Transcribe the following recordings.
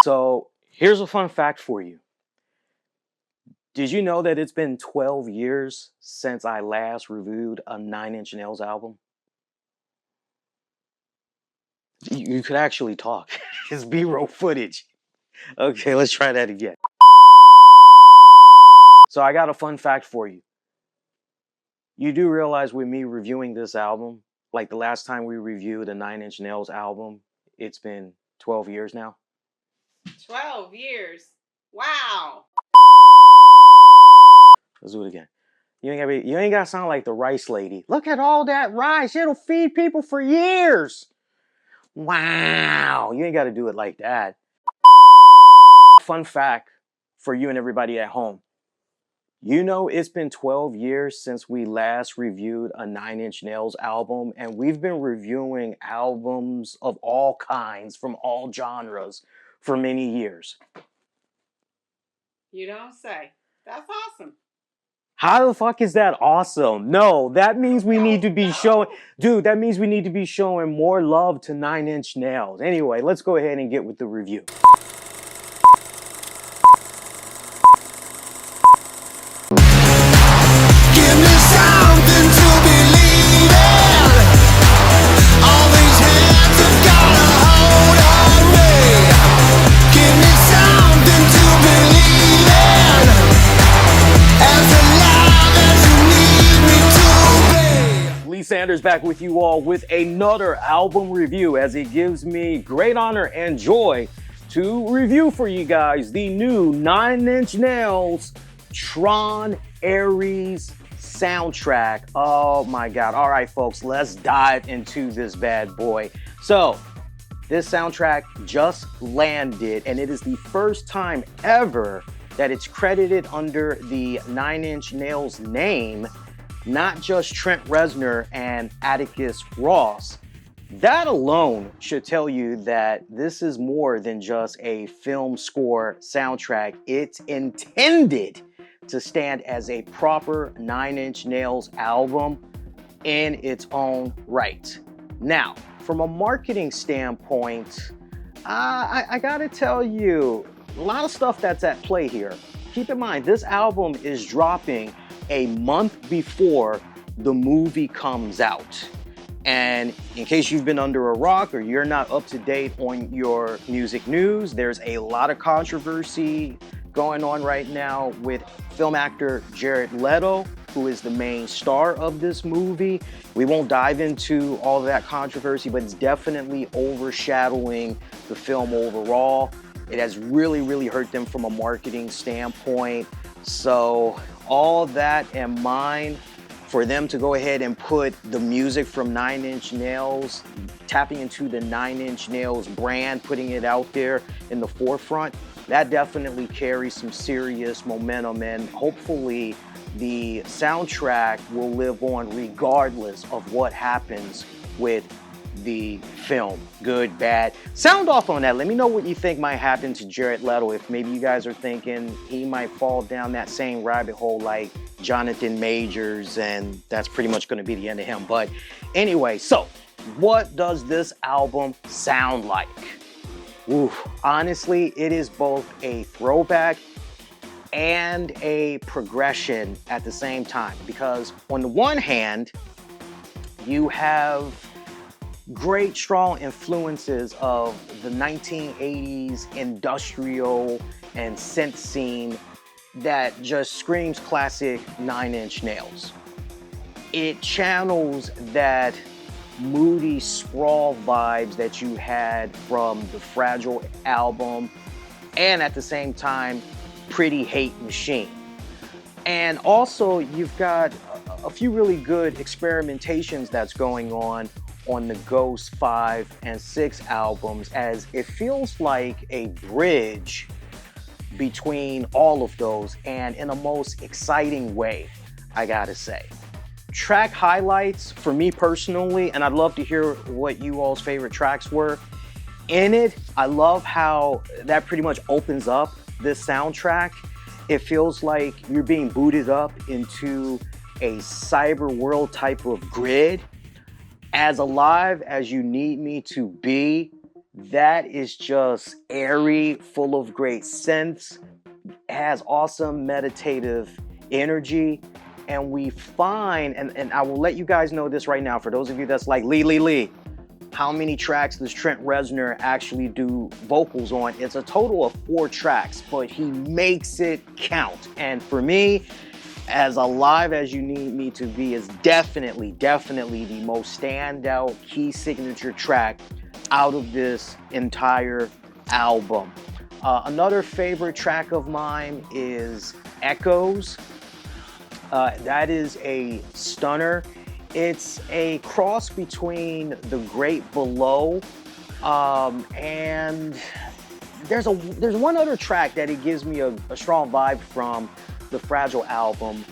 So here's a fun fact for you. Did you know that it's been 12 years since I last reviewed a Nine Inch Nails album? You could actually talk. It's B-roll footage. Okay, let's try that again. So I got a fun fact for you. You do realize with me reviewing this album, like the last time we reviewed a Nine Inch Nails album, it's been 12 years now. 12 years. Wow. Let's do it again. You ain't gotta sound like the rice lady. Look at all that rice. It'll feed people for years. Wow. You ain't gotta do it like that. Fun fact for you and everybody at home. You know, it's been 12 years since we last reviewed a Nine Inch Nails album, and we've been reviewing albums of all kinds from all genres for many years. You don't say. That's awesome. How the fuck is that awesome? No, that means we need to be showing, dude, that means we need to be showing more love to Nine Inch Nails. Anyway, let's go ahead and get with the review. Sanders back with you all with another album review, as it gives me great honor and joy to review for you guys the new Nine Inch Nails Tron Ares soundtrack. Oh my god. All right, folks, let's dive into this bad boy. So this soundtrack just landed, and it is the first time ever that it's credited under the Nine Inch Nails name, not just Trent Reznor and Atticus Ross. That alone should tell you that this is more than just a film score soundtrack. It's intended to stand as a proper Nine Inch Nails album in its own right. Now, from a marketing standpoint, I gotta tell you, a lot of stuff that's at play here. Keep in mind, this album is dropping a month before the movie comes out. And in case you've been under a rock or you're not up to date on your music news, there's a lot of controversy going on right now with film actor Jared Leto, who is the main star of this movie. We won't dive into all of that controversy, but it's definitely overshadowing the film overall. It has really hurt them from a marketing standpoint. So all that in mind, for them to go ahead and put the music from Nine Inch Nails, tapping into the Nine Inch Nails brand, putting it out there in the forefront, that definitely carries some serious momentum, and hopefully the soundtrack will live on regardless of what happens with the film. Good, bad. Sound off on that. Let me know what you think might happen to Jared Leto. If maybe you guys are thinking he might fall down that same rabbit hole like Jonathan Majors, and that's pretty much going to be the end of him. But anyway, so what does this album sound like? Ooh, honestly, it is both a throwback and a progression at the same time, because on the one hand, you have great strong influences of the 1980s industrial and synth scene that just screams classic Nine Inch Nails. It channels that moody sprawl vibes that you had from the Fragile album, and at the same time, Pretty Hate Machine. And also, you've got a few really good experimentations that's going on the Ghost 5 and 6 albums, as it feels like a bridge between all of those, and in a most exciting way, I gotta say. Track highlights for me personally, and I'd love to hear what you all's favorite tracks were. In it, I love how that pretty much opens up this soundtrack. It feels like you're being booted up into a cyber world type of grid. As alive as you need me to be, That is just airy, full of great synths, has awesome meditative energy. And we find, and I will let you guys know this right now, for those of you that's like, Lee, how many tracks does Trent Reznor actually do vocals on? It's a total of 4 tracks, but he makes it count. And for me, as alive as you need me to be, is definitely the most standout key signature track out of this entire album. Another favorite track of mine is Echoes. That is a stunner. It's a cross between The Great Below, and there's one other track that it gives me a strong vibe from the Fragile album.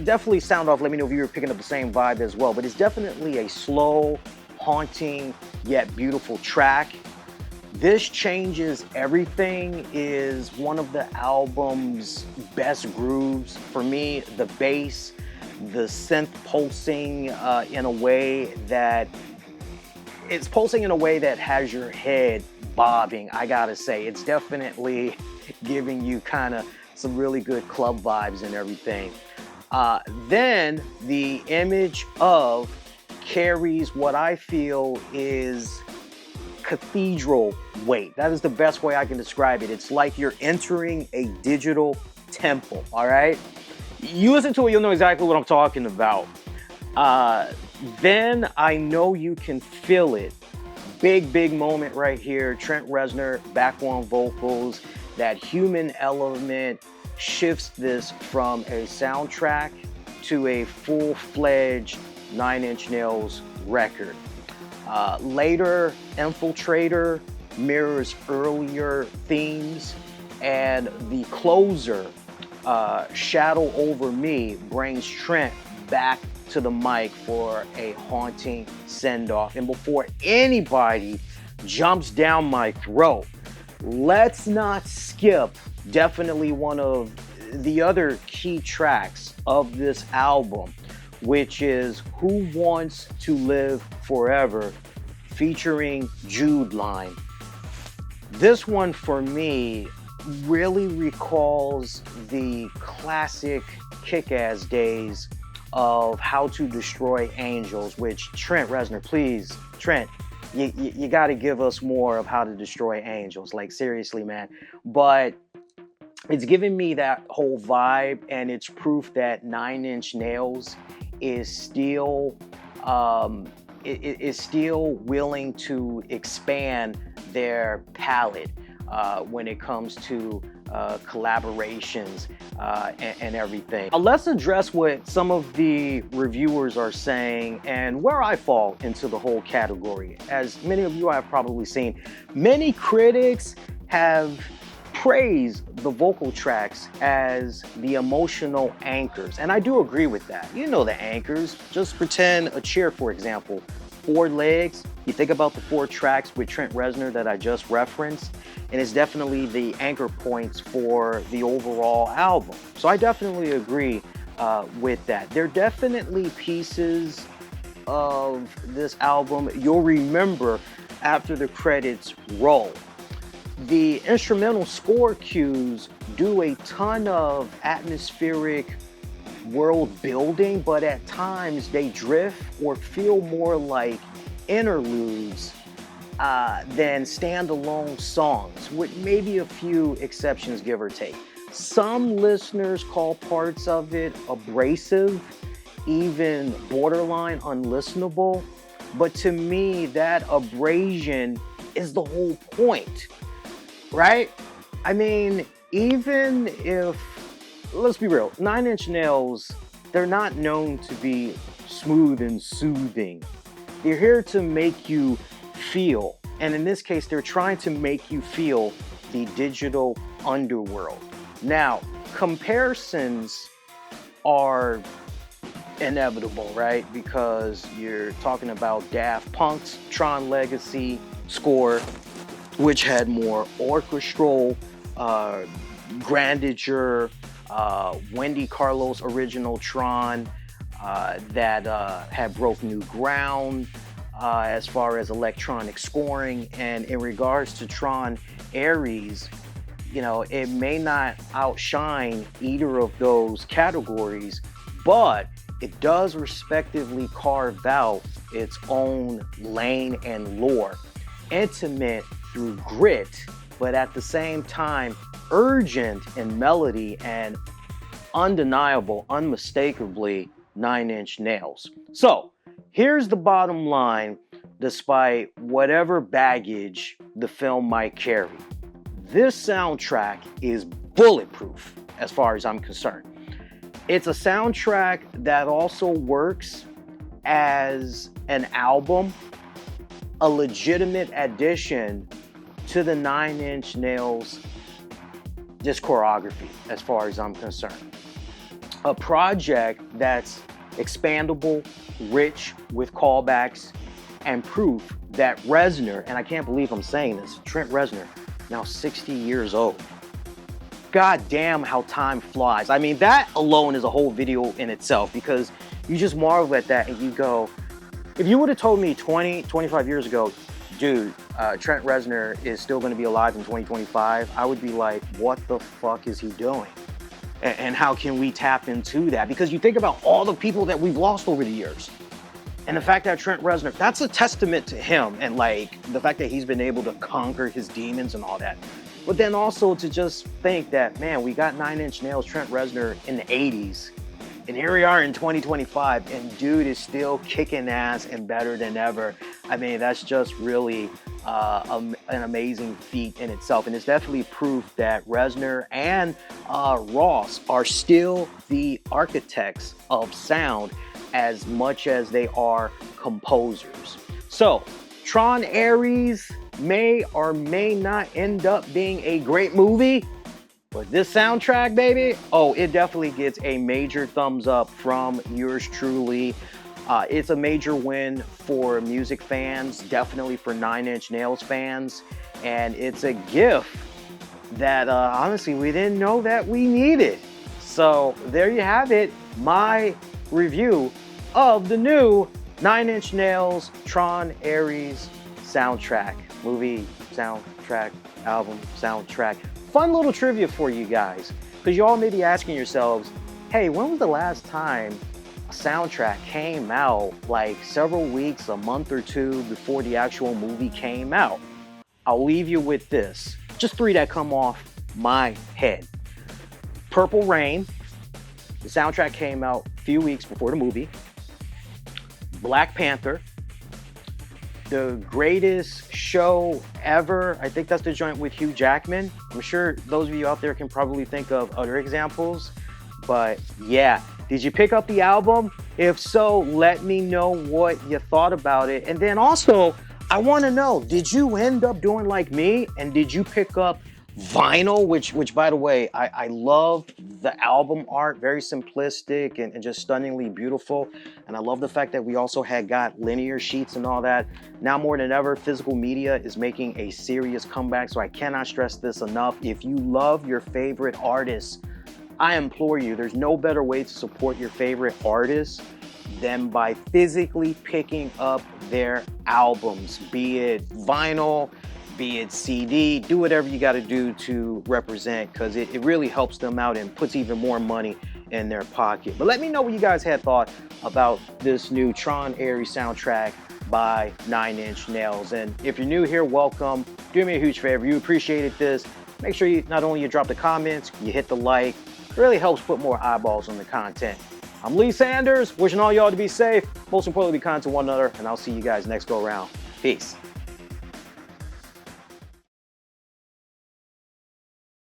Definitely sound off, let me know if you were picking up the same vibe as well, but it's definitely a slow, haunting, yet beautiful track. This Changes Everything is one of the album's best grooves. For me, the bass, the synth pulsing in a way that it's pulsing in a way that has your head bobbing. I gotta say, it's definitely giving you kind of some really good club vibes and everything. Then the image of carries what I feel is cathedral weight. That is the best way I can describe it. It's like you're entering a digital temple, all right? You listen to it, you'll know exactly what I'm talking about. Then I Know You Can Feel It. Big moment right here. Trent Reznor back on vocals. That human element shifts this from a soundtrack to a full-fledged Nine Inch Nails record. Later, Infiltrator mirrors earlier themes, and the closer, Shadow Over Me, brings Trent back to the mic for a haunting send-off. And before anybody jumps down my throat, let's not skip definitely one of the other key tracks of this album, which is Who Wants to Live Forever, featuring Jude Line. This one for me really recalls the classic kick-ass days of How to Destroy Angels, which Trent Reznor, please, Trent, you got to give us more of How to Destroy Angels. Like, seriously, man. But it's giving me that whole vibe, and it's proof that Nine Inch Nails is still willing to expand their palette when it comes to collaborations and everything. Now, let's address what some of the reviewers are saying and where I fall into the whole category. As many of you have probably seen, many critics have praised the vocal tracks as the emotional anchors, and I do agree with that. You know the anchors. Just pretend a chair, for example. 4 legs. You think about the 4 tracks with Trent Reznor that I just referenced, and it's definitely the anchor points for the overall album. So I definitely agree with that. There are definitely pieces of this album you'll remember after the credits roll. The instrumental score cues do a ton of atmospheric world building, but at times they drift or feel more like interludes than standalone songs, with maybe a few exceptions, give or take. Some listeners call parts of it abrasive, even borderline unlistenable, but to me, that abrasion is the whole point, right? I mean, even if, let's be real, Nine Inch Nails, they're not known to be smooth and soothing. They're here to make you feel, and in this case, they're trying to make you feel the digital underworld. Now, comparisons are inevitable, right? Because you're talking about Daft Punk's Tron Legacy score, which had more orchestral grandeur, Wendy Carlos' original Tron that had broke new ground, as far as electronic scoring. And in regards to Tron Ares, you know, it may not outshine either of those categories, but it does respectively carve out its own lane and lore. Intimate through grit, but at the same time, urgent in melody and undeniable, unmistakably Nine Inch Nails. So here's the bottom line, despite whatever baggage the film might carry. This soundtrack is bulletproof as far as I'm concerned. It's a soundtrack that also works as an album, a legitimate addition to the Nine Inch Nails discography as far as I'm concerned. A project that's expandable, rich with callbacks, and proof that Reznor, and I can't believe I'm saying this, Trent Reznor, now 60 years old. God damn how time flies. I mean, that alone is a whole video in itself, because you just marvel at that and you go, if you would have told me 20, 25 years ago, dude, Trent Reznor is still going to be alive in 2025, I would be like, what the fuck is he doing? And how can we tap into that? Because you think about all the people that we've lost over the years. And the fact that Trent Reznor, that's a testament to him, and like the fact that he's been able to conquer his demons and all that. But then also to just think that, man, we got Nine Inch Nails, Trent Reznor in the 80s, and here we are in 2025, and dude is still kicking ass and better than ever. I mean, that's just really an amazing feat in itself. And it's definitely proof that Reznor and Ross are still the architects of sound as much as they are composers. So, Tron Ares may or may not end up being a great movie, but this soundtrack, baby, oh, it definitely gets a major thumbs up from yours truly. It's a major win for music fans, definitely for Nine Inch Nails fans, and it's a gift that honestly we didn't know that we needed. So there you have it, my review of the new Nine Inch Nails Tron Ares soundtrack. Movie, soundtrack, album, soundtrack. Fun little trivia for you guys, because you all may be asking yourselves, hey, when was the last time a soundtrack came out, like several weeks, a month or two before the actual movie came out? I'll leave you with this. Just three that come off my head. Purple Rain, the soundtrack came out a few weeks before the movie. Black Panther, the greatest show ever. I think that's the joint with Hugh Jackman. I'm sure those of you out there can probably think of other examples, but yeah. Did you pick up the album? If so, let me know what you thought about it. And then also, I want to know, did you end up doing like me? And did you pick up vinyl, which by the way, I love the album art, very simplistic and just stunningly beautiful. And I love the fact that we also had got linear sheets and all that. Now more than ever, physical media is making a serious comeback, so I cannot stress this enough. If you love your favorite artists, I implore you, there's no better way to support your favorite artists than by physically picking up their albums, be it vinyl, be it CD, do whatever you got to do to represent, because it really helps them out and puts even more money in their pocket. But let me know what you guys had thought about this new Tron Ares soundtrack by Nine Inch Nails. And if you're new here, welcome. Do me a huge favor, you appreciated this, make sure you not only you drop the comments, you hit the like. It really helps put more eyeballs on the content. I'm Lee Sanders, wishing all y'all to be safe, most importantly be kind to one another, and I'll see you guys next go around. Peace.